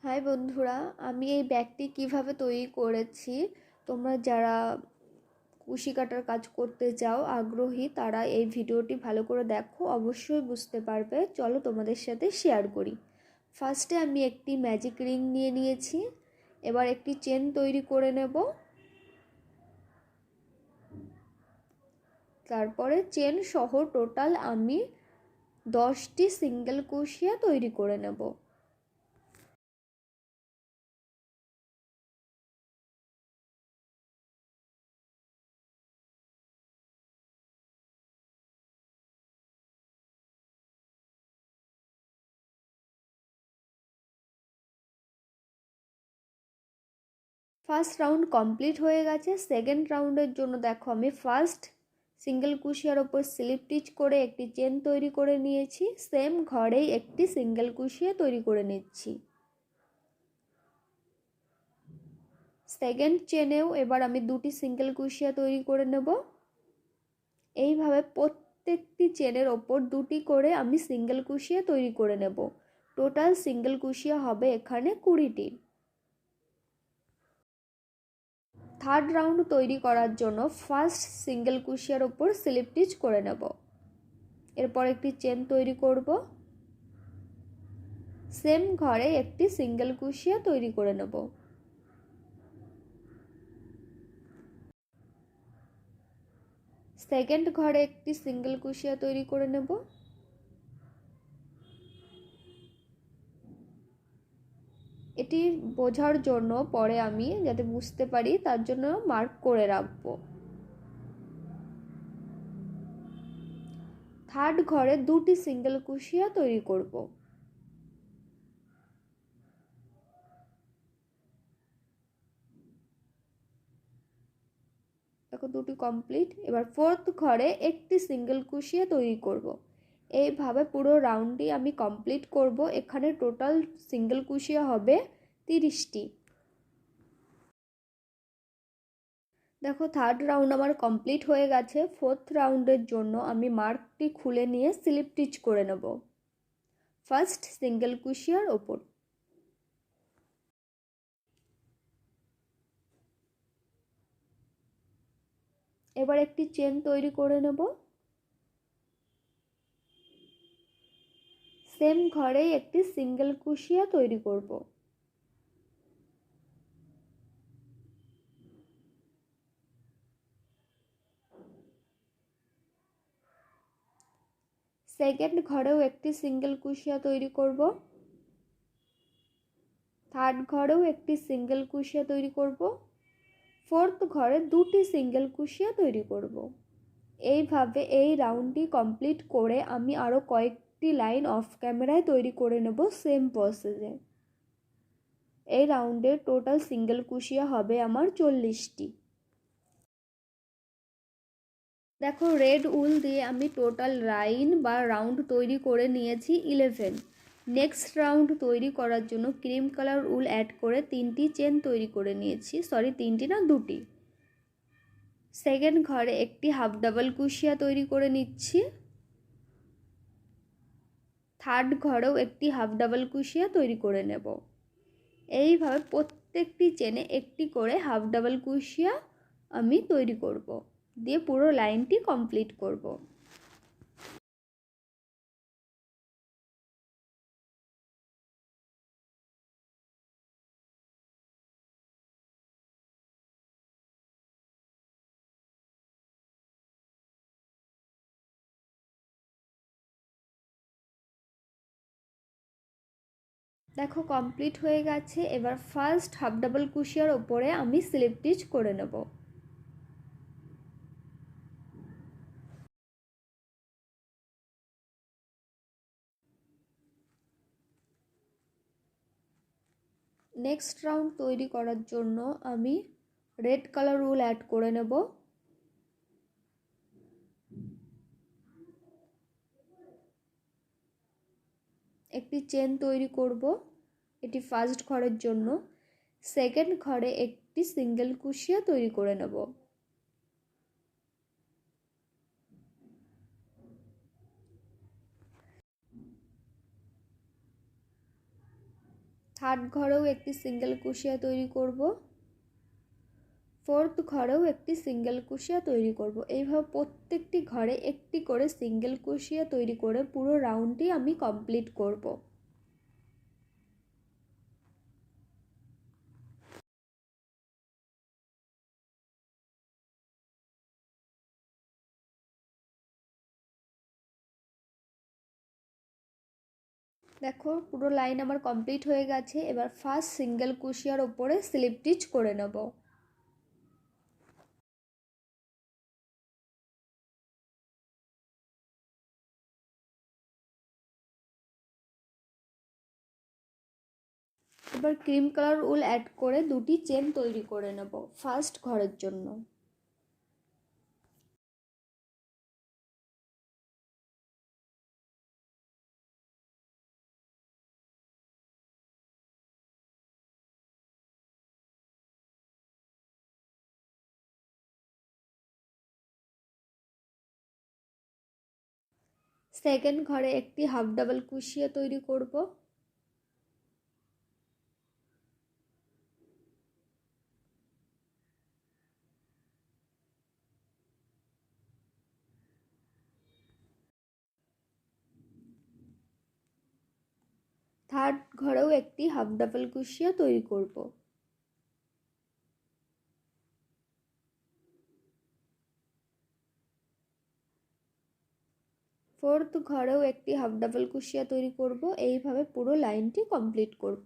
High বন্ধুরা, আমি এই ব্যাগটি কিভাবে তৈরি করেছি তোমরা যারা কুশি কাটার কাজ করতে চাও আগ্রহী তারা এই ভিডিওটি ভালো করে দেখো, অবশ্যই বুঝতে পারবে। চলো তোমাদের সাথে শেয়ার করি। ফার্স্টে আমি একটি ম্যাজিক রিং নিয়ে নিয়েছি। এবার একটি চেন তৈরি করে নেব। তারপরে চেন সহ টোটাল আমি 10টি সিঙ্গেল কুশিয়া তৈরি করে নেব। ফার্স্ট রাউন্ড কমপ্লিট হয়ে গেছে। সেকেন্ড রাউন্ডের জন্য দেখো আমি ফার্স্ট সিঙ্গেল কুশিয়ার ওপর স্লিপ স্টিচ করে একটি চেন তৈরি করে নিয়েছি। সেম ঘরেই একটি সিঙ্গেল কুশিয়া তৈরি করে নিচ্ছি। সেকেন্ড চেনেও এবার আমি দুটি সিঙ্গেল কুশিয়া তৈরি করে নেব। এইভাবে প্রত্যেকটি চেনের ওপর দুটি করে আমি সিঙ্গেল কুশিয়া তৈরি করে নেব। টোটাল সিঙ্গেল কুশিয়া হবে এখানে 20টি। থার্ড রাউন্ড তৈরি করার জন্য ফার্স্ট সিঙ্গেল কুশিয়ার ওপর স্লিপ স্টিচ করে নেব। এরপর একটি চেন তৈরি করব। সেম ঘরে একটি সিঙ্গেল কুশিয়া তৈরি করে নেব। সেকেন্ড ঘরে একটি সিঙ্গেল কুশিয়া তৈরি করে নেব। এটি বোঝার জন্য পরে আমি যাতে বুঝতে পারি তার জন্য মার্ক করে রাখবো। থার্ড ঘরে দুটি সিঙ্গেল কুশিয়া তৈরি করব। দেখো দুটি কমপ্লিট। এবার ফোর্থ ঘরে একটি সিঙ্গেল কুশিয়া তৈরি করব। এইভাবে পুরো রাউন্ডটি আমি কমপ্লিট করব। এখানে টোটাল সিঙ্গেল কুশিয়া হবে 30টি। দেখো থার্ড রাউন্ড আমার কমপ্লিট হয়ে গেছে। ফোর্থ রাউন্ডের জন্য আমি মার্কটি খুলে নিয়ে স্লিপ স্টিচ করে নেব ফার্স্ট সিঙ্গেল কুশিয়ার ওপর। এবার একটি চেন তৈরি করে নেব। সেম ঘরেই একটি সিঙ্গেল কুশিয়া তৈরি করব। সেকেন্ড ঘরেও একটি সিঙ্গেল কুশিয়া তৈরি করব। থার্ড ঘরেও একটি সিঙ্গেল কুশিয়া তৈরি করব। ফোর্থ ঘরে দুটি সিঙ্গেল কুশিয়া তৈরি করব। এইভাবে এই রাউন্ডটি কমপ্লিট করে আমি আরও কয়েকটি লাইন অফ ক্যামেরায় তৈরি করে নেব সেম প্রসেসে। এই রাউন্ডের টোটাল সিঙ্গেল কুশিয়া হবে আমার 40টি। দেখো রেড উল দিয়ে আমি টোটাল লাইন বা রাউন্ড তৈরি করে নিয়েছি 11। নেক্সট রাউন্ড তৈরি করার জন্য ক্রিম কালার উল অ্যাড করে 3টি চেন তৈরি করে নিয়েছি, সরি 3টি না 2টি। সেকেন্ড ঘরে একটি হাফ ডাবল কুশিয়া তৈরি করে নিচ্ছি। থার্ড ঘরেও একটি হাফ ডাবল কুশিয়া তৈরি করে নেব। এইভাবে প্রত্যেকটি চেনে একটি করে হাফ ডাবল কুশিয়া আমি তৈরি করব, দিয়ে পুরো লাইনটি কমপ্লিট করব। দেখো কমপ্লিট হয়ে গেছে। এবার ফার্স্ট হাফ ডাবল কুশিয়ার ওপরে আমি স্লিপ স্টিচ করে নেব। নেক্সট রাউন্ড তৈরি করার জন্য আমি রেড কালার উল অ্যাড করে নেব। একটি চেন তৈরি করব, এটি ফার্স্ট ঘরের জন্য। সেকেন্ড ঘরে একটি সিঙ্গেল কুশিয়া তৈরি করে নেব। থার্ড ঘরেও একটি সিঙ্গেল কুশিয়া তৈরি করব, ফোর্থ ঘরেও একটি সিঙ্গেল কুশিয়া তৈরি করব। এইভাবে প্রত্যেকটি ঘরে একটি করে সিঙ্গেল কুশিয়া তৈরি করে পুরো রাউন্ডটি আমি কমপ্লিট করব। দেখো পুরো লাইন আমার কমপ্লিট হয়ে গেছে। এবার ফার্স্ট সিঙ্গেল কুশিয়ার ওপরে স্লিপ স্টিচ করে নেব। এবার ক্রিম কালার উল অ্যাড করে দুটি চেন তৈরি করে নেব ফার্স্ট ঘরের জন্য। সেকেন্ড ঘরে একটি হাফ ডাবল কুশিয়া তৈরি করব। থার্ড ঘরেও একটি হাফ ডাবল কুশিয়া তৈরি করব। ফোর্থ ঘরেও একটি হাফ ডাবল কুশিয়া তৈরি করব। এইভাবে পুরো লাইনটি কমপ্লিট করব।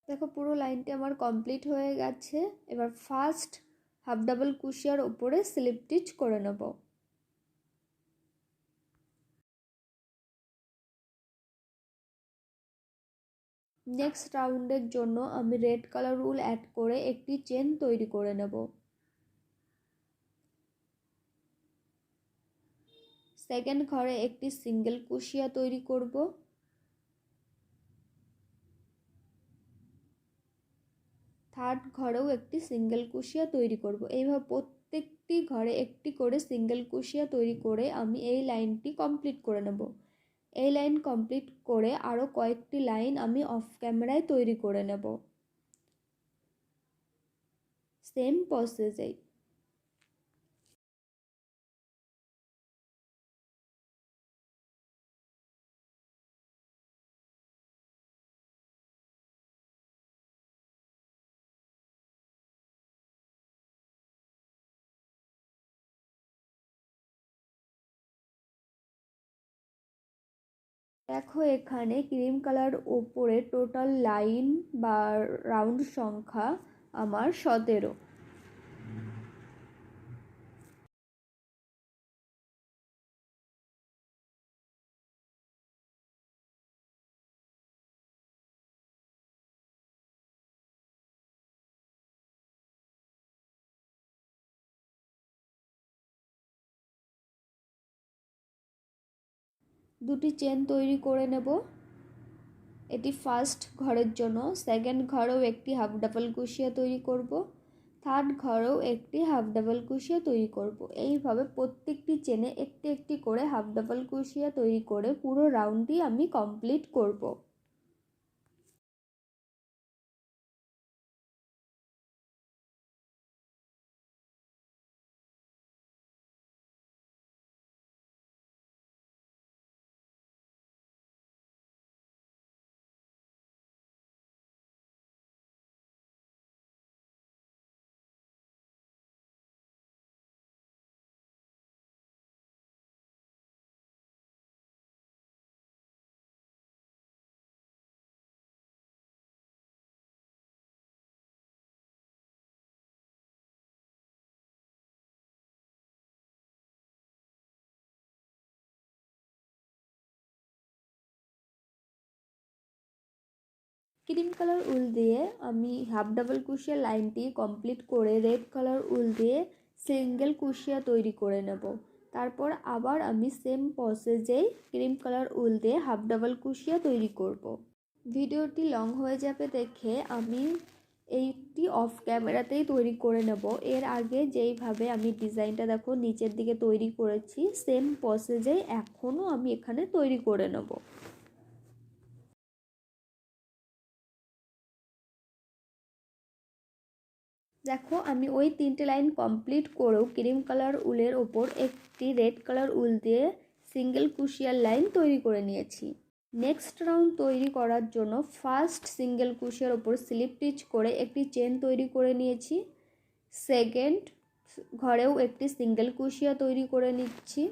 দেখো পুরো লাইনটি আমার কমপ্লিট হয়ে গেছে। এবার ফার্স্ট হাফ ডাবল কুশিয়ার উপরে স্লিপ স্টিচ করে নেব। নেক্সট রাউন্ডের জন্য আমি রেড কালার উল অ্যাড করে একটি চেন তৈরি করে নেব। সেকেন্ড ঘরে একটি সিঙ্গেল কুশিয়া তৈরি করব। থার্ড ঘরেও একটি সিঙ্গেল কুশিয়া তৈরি করব। এইভাবে প্রত্যেকটি ঘরে একটি করে সিঙ্গেল কুশিয়া তৈরি করে আমি এই লাইনটি কমপ্লিট করে নেব। এই লাইন কমপ্লিট করে আরও কয়েকটি লাইন আমি অফ ক্যামেরায় তৈরি করে নেব সেম প্রসেসেই। দেখো এখানে ক্রিম কালার ওপরে টোটাল লাইন বা রাউন্ড সংখ্যা আমার 17। দুটি চেন তৈরি করে নেব। এটি ফার্স্ট ঘরের জন্য। সেকেন্ড ঘরেও একটি হাফ ডাবল কুশিয়া তৈরি করব। থার্ড ঘরেও একটি হাফ ডাবল কুশিয়া তৈরি করব। এইভাবে প্রত্যেকটি চেনে একটি একটি করে হাফ ডাবল কুশিয়া তৈরি করে পুরো রাউন্ডটি আমি কমপ্লিট করব। ক্রিম কালার উল দিয়ে আমি হাফ ডাবল কুশিয়া লাইনটি কমপ্লিট করে রেড কালার উল দিয়ে সিঙ্গেল কুশিয়া তৈরি করে নেব। তারপর আবার আমি সেম প্রসেসেই ক্রিম কালার উল দিয়ে হাফ ডাবল কুশিয়া তৈরি করব। ভিডিওটি লং হয়ে যাবে দেখে আমি এইটি অফ ক্যামেরাতেই তৈরি করে নেব। এর আগে যেইভাবে আমি ডিজাইনটা দেখো নিচের দিকে তৈরি করেছি সেম প্রসেসেই এখনও আমি এখানে তৈরি করে নেব। দেখো আমি ওই 3টে লাইন কমপ্লিট করেও ক্রিম কালার উলের ওপর একটি রেড কালার উল দিয়ে সিঙ্গেল কুশিয়ার লাইন তৈরি করে নিয়েছি। নেক্সট রাউন্ড তৈরি করার জন্য ফার্স্ট সিঙ্গেল কুশিয়ার ওপর স্লিপ স্টিচ করে একটি চেন তৈরি করে নিয়েছি। সেকেন্ড ঘরেও একটি সিঙ্গেল কুশিয়া তৈরি করে নিচ্ছি।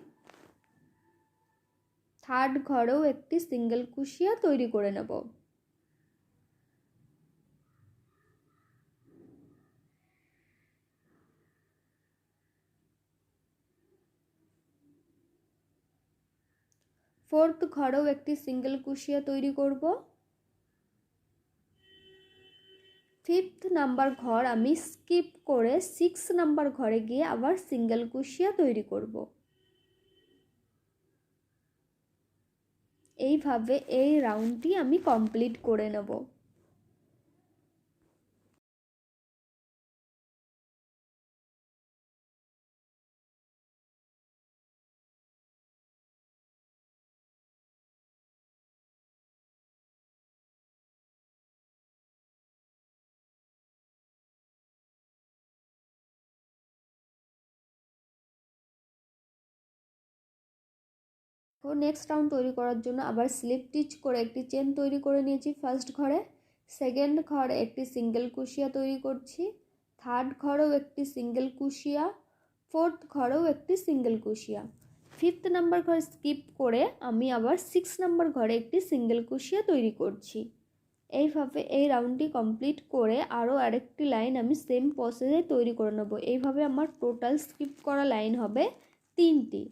থার্ড ঘরেও একটি সিঙ্গেল কুশিয়া তৈরি করে নেব। ফোর্থ ঘরেও একটি সিঙ্গেল কুশিয়া তৈরি করব। ফিফথ নাম্বার ঘর আমি স্কিপ করে 6 নাম্বার ঘরে গিয়ে আবার সিঙ্গেল কুশিয়া তৈরি করব। এইভাবে এই রাউন্ডটি আমি কমপ্লিট করে নেব। তো নেক্সট রাউন্ড তৈরি করার জন্য আবার স্লিপ স্টিচ করে একটি চেন তৈরি করে নিয়েছি ফার্স্ট ঘরে। সেকেন্ড ঘরে একটি সিঙ্গেল কুশিয়া তৈরি করছি। থার্ড ঘরেও একটি সিঙ্গেল কুশিয়া। ফোর্থ ঘরেও একটি সিঙ্গেল কুশিয়া। ফিফথ নাম্বার ঘর স্কিপ করে আমি আবার 6 নাম্বার ঘরে একটি সিঙ্গেল কুশিয়া তৈরি করছি। এইভাবে এই রাউন্ডটি কমপ্লিট করে আরও আরেকটি লাইন আমি সেম প্রসেসে তৈরি করে নেব। এইভাবে আমার টোটাল স্কিপ করা লাইন হবে 3টি।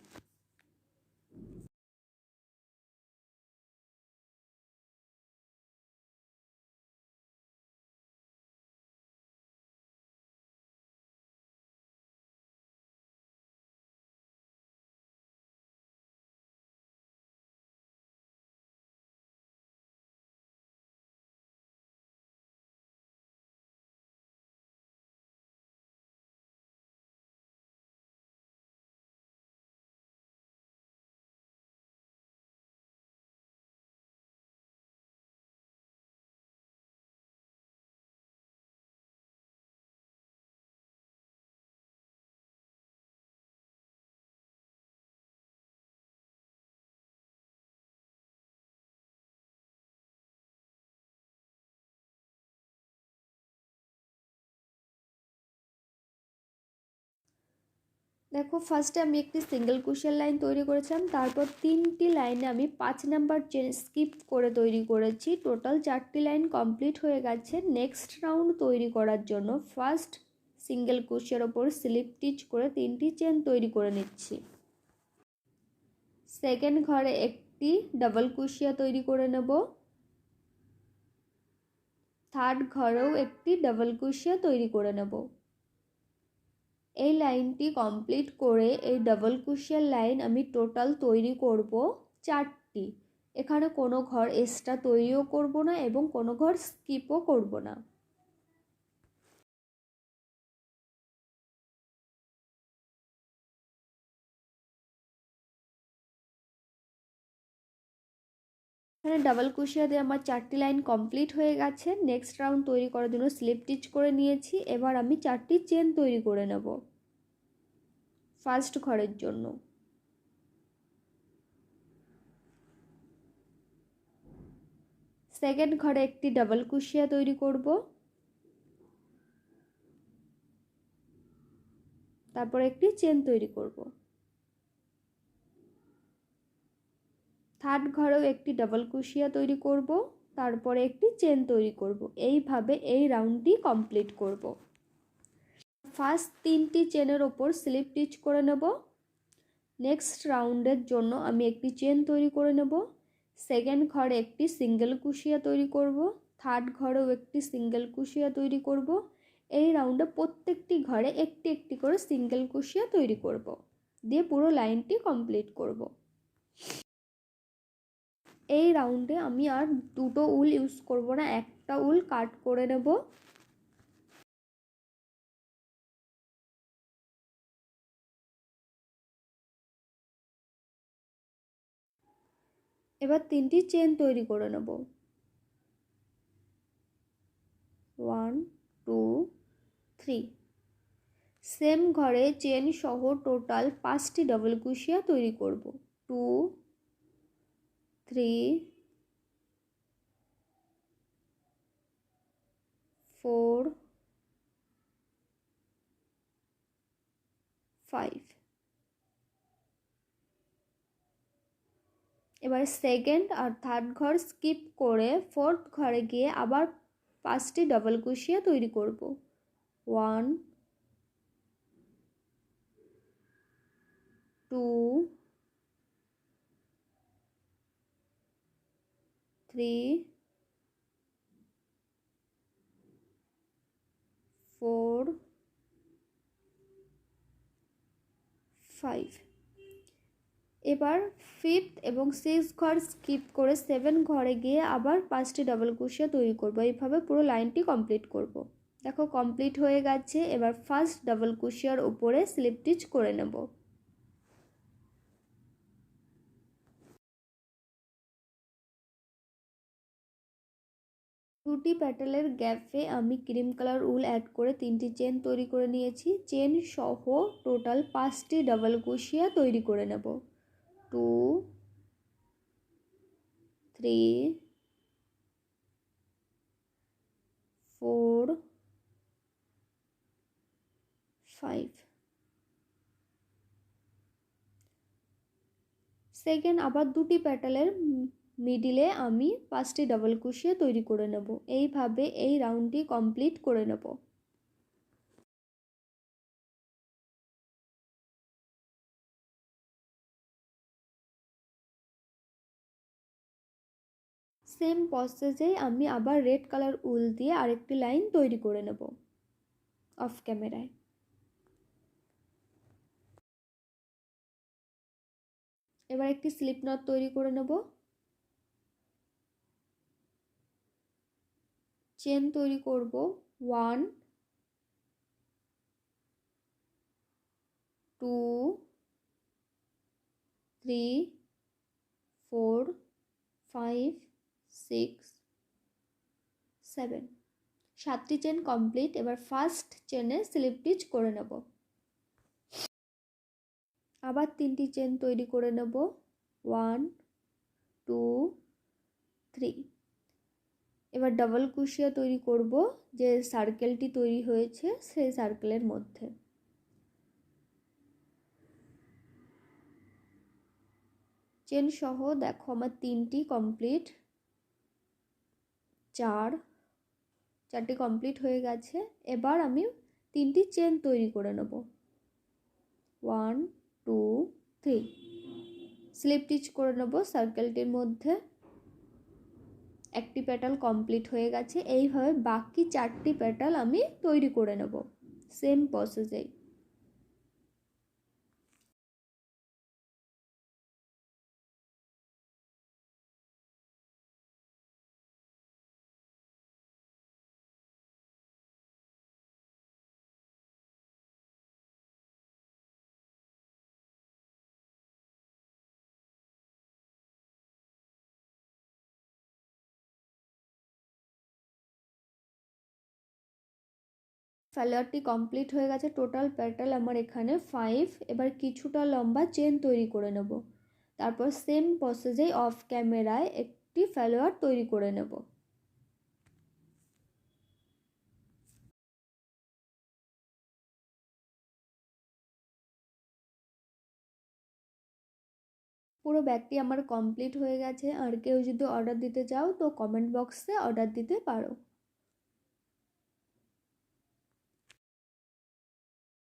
দেখো ফার্স্টে আমি একটি সিঙ্গেল কুশিয়ার লাইন তৈরি করেছিলাম, তারপর 3টি লাইনে আমি 5 নাম্বার চেন স্কিপ করে তৈরি করেছি। টোটাল 4টি লাইন কমপ্লিট হয়ে গেছে। নেক্সট রাউন্ড তৈরি করার জন্য ফার্স্ট সিঙ্গেল কুশিয়ার ওপর স্লিপ স্টিচ করে 3টি চেন তৈরি করে নিচ্ছি। সেকেন্ড ঘরে একটি ডাবল কুশিয়া তৈরি করে নেব। থার্ড ঘরেও একটি ডাবল কুশিয়া তৈরি করে নেব। এই লাইনটি কমপ্লিট করে এই ডাবল কুশিয়ার লাইন আমি টোটাল তৈরি করব 4টি। এখানে কোনো ঘর এক্সট্রা তৈরিও করব না এবং কোনো ঘর স্কিপও করব না। এখানে ডাবল কুশিয়া দিয়ে আমার 4টি লাইন কমপ্লিট হয়ে গেছে। নেক্সট রাউন্ড তৈরি করার জন্য স্লিপ স্টিচ করে নিয়েছি। এবার আমি 4টি চেন তৈরি করে নেব ফার্স্ট ঘরের জন্য। সেকেন্ড ঘরে একটি ডাবল কুশিয়া তৈরি করব। তারপর একটি চেন তৈরি করব। থার্ড ঘরেও একটি ডাবল কুশিয়া তৈরি করব, তারপরে একটি চেন তৈরি করব। এইভাবে এই রাউন্ডটি কমপ্লিট করব। ফার্স্ট 3টি চেনের ওপর স্লিপ স্টিচ করে নেব। নেক্সট রাউন্ডের জন্য আমি একটি চেন তৈরি করে নেব। সেকেন্ড ঘরে একটি সিঙ্গেল কুশিয়া তৈরি করব। থার্ড ঘরেও একটি সিঙ্গেল কুশিয়া তৈরি করব। এই রাউন্ডে প্রত্যেকটি ঘরে একটি একটি করে সিঙ্গেল কুশিয়া তৈরি করব, দিয়ে পুরো লাইনটি কমপ্লিট করব। এই রাউন্ডে আমি আর দুটো উল ইউজ করব না, একটা উল কাট করে নেব। এবার 3টি চেন তৈরি করে নেব। 1 2 3। সেম ঘরে চেন সহ টোটাল 5টি ডাবল কুশিয়া তৈরি করব। 2 3 4 5। এবার সেকেন্ড আর থার্ড ঘর স্কিপ করে ফোর্থ ঘরে গিয়ে আবার 5টি ডাবল কুশিয়া তৈরি করব। 1 2 3 4 5। এবার ফিফথ এবং সিক্স ঘর স্কিপ করে 7 ঘরে গিয়ে আবার 5টি ডাবল কুশিয়া তৈরি করব। এইভাবে পুরো লাইনটি কমপ্লিট করব। দেখো কমপ্লিট হয়ে গেছে। এবার ফার্স্ট ডাবল কুশিয়ার উপরে স্লিপ স্টিচ করে নেব। দুটি প্যাটেলের গ্যাপে আমি ক্রিম কালার উল অ্যাড করে 3টি চেন তৈরি করে নিয়েছি। চেন সহ টোটাল 5টি ডাবল কুশিয়া তৈরি করে নেব। 2 3 4 5। সেকেন্ড আবার দুটি প্যাটেলের মিডিলে আমি 5টি ডাবল কুশিয়া তৈরি করে নেব। এইভাবে এই রাউন্ডটি কমপ্লিট করে নেব। সেম প্রসেসে আমি আবার রেড কালার উল দিয়ে আরেকটি লাইন তৈরি করে নেব অফ ক্যামেরায়। এবার একটি স্লিপ নট তৈরি করে নেব। চেন তৈরি করব 1 2 3 4 5 6 7। 7টি চেন কমপ্লিট। এবার ফার্স্ট চেনে স্লিপ স্টিচ করে নেব। আবার 3টি চেন তৈরি করে নেব 1 2 3। এবার ডাবল কুশিয়া তৈরি করব যে সার্কেলটি তৈরি হয়েছে সেই সার্কেলের মধ্যে। চেন সহ দেখো আমার 3টি কমপ্লিট। 4টি কমপ্লিট হয়ে গেছে। এবার আমি 3টি চেন তৈরি করে নেব 1 2 3। স্লিপ স্টিচ করে নেব সার্কেলটির মধ্যে। একটি পেটাল কমপ্লিট হয়ে গেছে। এইভাবে বাকি 4টি পেটাল আমি তৈরি করে নেব সেম প্রসেসেই। ফ্লাওয়ারটি কমপ্লিট হয়ে গেছে। টোটাল পেটাল আমার এখানে 5। এবার কিছুটা লম্বা চেন তৈরি করে নেব। তারপর সেম প্রসেসেই অফ ক্যামেরায় একটি ফ্লাওয়ার তৈরি করে নেব। পুরো ব্যাগটি আমার কমপ্লিট হয়ে গেছে। আর কেউ যদি অর্ডার দিতে চাও তো কমেন্ট বক্সে অর্ডার দিতে পারো।